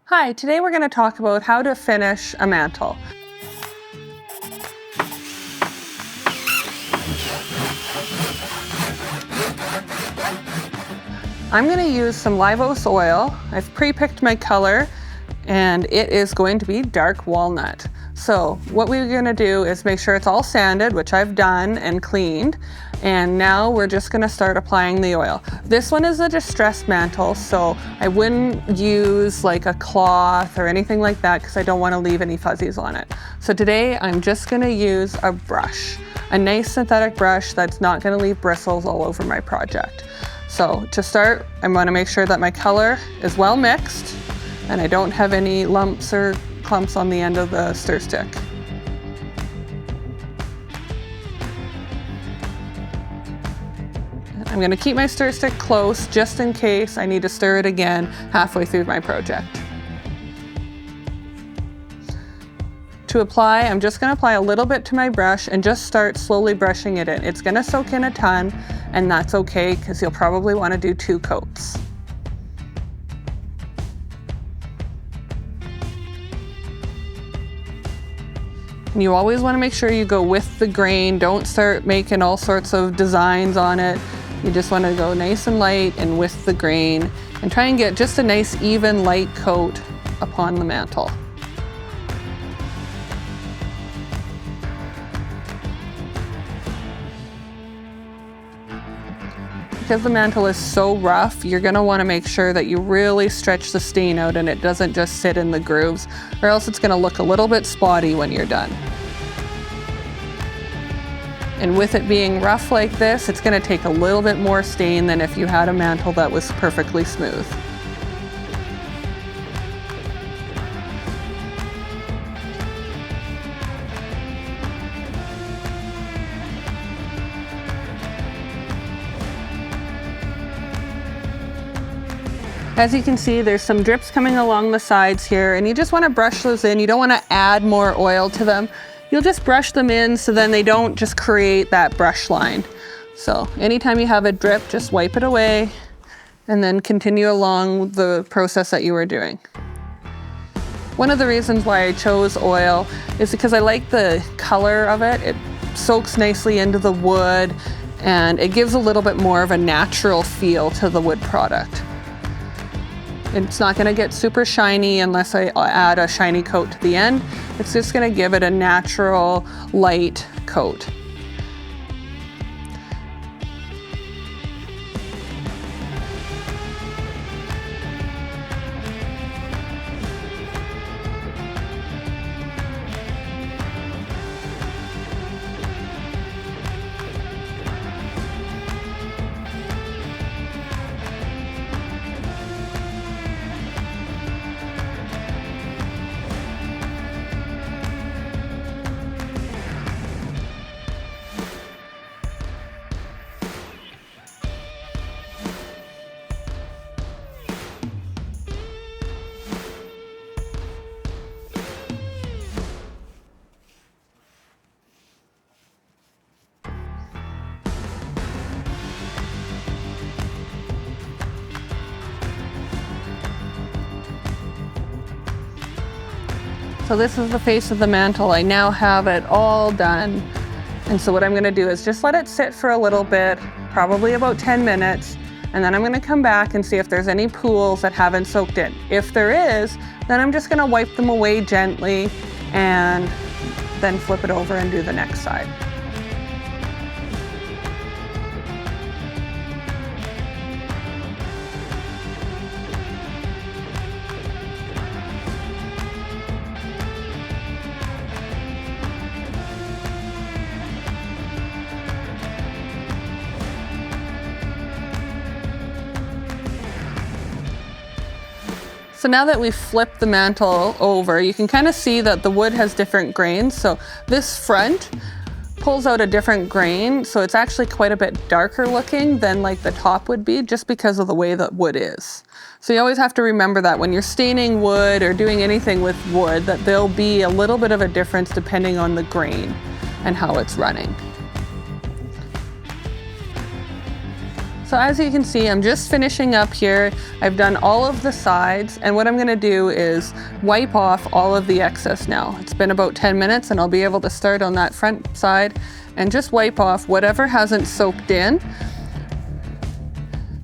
Hi, today we're going to talk about how to finish a mantle. I'm going to use some Livos oil. I've pre-picked my color and it is going to be dark walnut. So what we're going to do is make sure it's all sanded, which I've done and cleaned. And now we're just going to start applying the oil. This one is a distressed mantle, so I wouldn't use like a cloth or anything like that because I don't want to leave any fuzzies on it. So today I'm just going to use a brush, a nice synthetic brush that's not going to leave bristles all over my project. So to start, I want to make sure that my color is well mixed and I don't have any lumps or clumps on the end of the stir stick. I'm going to keep my stir stick close just in case I need to stir it again halfway through my project. To apply, I'm just going to apply a little bit to my brush and just start slowly brushing it in. It's going to soak in a ton, and that's okay because you'll probably want to do 2 coats. And you always want to make sure you go with the grain. Don't start making all sorts of designs on it. You just want to go nice and light and with the grain and try and get just a nice even light coat upon the mantle. Because the mantle is so rough, you're going to want to make sure that you really stretch the stain out and it doesn't just sit in the grooves, or else it's going to look a little bit spotty when you're done. And with it being rough like this, it's going to take a little bit more stain than if you had a mantle that was perfectly smooth. As you can see, there's some drips coming along the sides here, and you just want to brush those in. You don't want to add more oil to them. You'll just brush them in so then they don't just create that brush line. So anytime you have a drip, just wipe it away and then continue along the process that you were doing. One of the reasons why I chose oil is because I like the color of it. It soaks nicely into the wood and it gives a little bit more of a natural feel to the wood product. It's not going to get super shiny unless I add a shiny coat to the end. It's just going to give it a natural light coat. So this is the face of the mantle. I now have it all done. And so what I'm gonna do is just let it sit for a little bit, probably about 10 minutes, and then I'm gonna come back and see if there's any pools that haven't soaked in. If there is, then I'm just gonna wipe them away gently and then flip it over and do the next side. So now that we've flipped the mantle over, you can kind of see that the wood has different grains. So this front pulls out a different grain, so it's actually quite a bit darker looking than like the top would be, just because of the way that wood is. So you always have to remember that when you're staining wood or doing anything with wood, that there'll be a little bit of a difference depending on the grain and how it's running. So as you can see, I'm just finishing up here. I've done all of the sides, and what I'm gonna do is wipe off all of the excess now. It's been about 10 minutes and I'll be able to start on that front side and just wipe off whatever hasn't soaked in.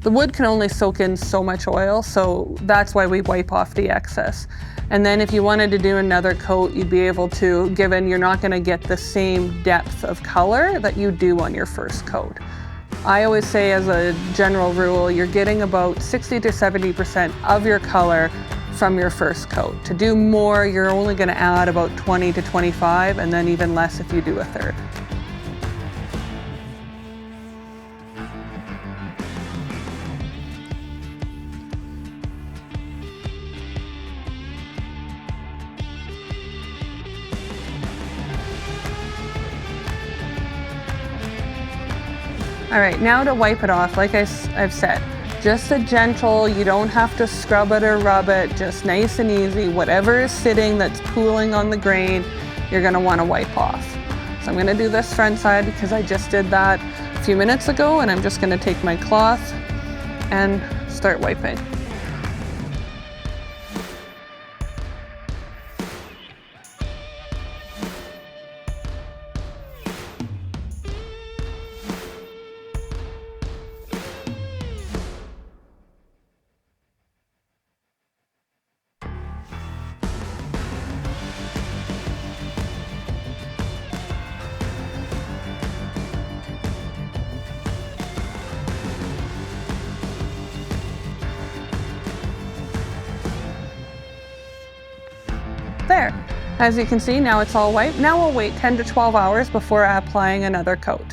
The wood can only soak in so much oil, so that's why we wipe off the excess. And then if you wanted to do another coat, you'd be able to, given you're not gonna get the same depth of color that you do on your first coat. I always say, as a general rule, you're getting about 60 to 70% of your color from your first coat. To do more, you're only gonna add about 20 to 25, and then even less if you do a third. All right, now to wipe it off, like I've said, just a gentle, you don't have to scrub it or rub it, just nice and easy. Whatever is sitting that's pooling on the grain, you're gonna wanna wipe off. So I'm gonna do this front side because I just did that a few minutes ago, and I'm just gonna take my cloth and start wiping. There. As you can see, now it's all white. Now we'll wait 10 to 12 hours before applying another coat.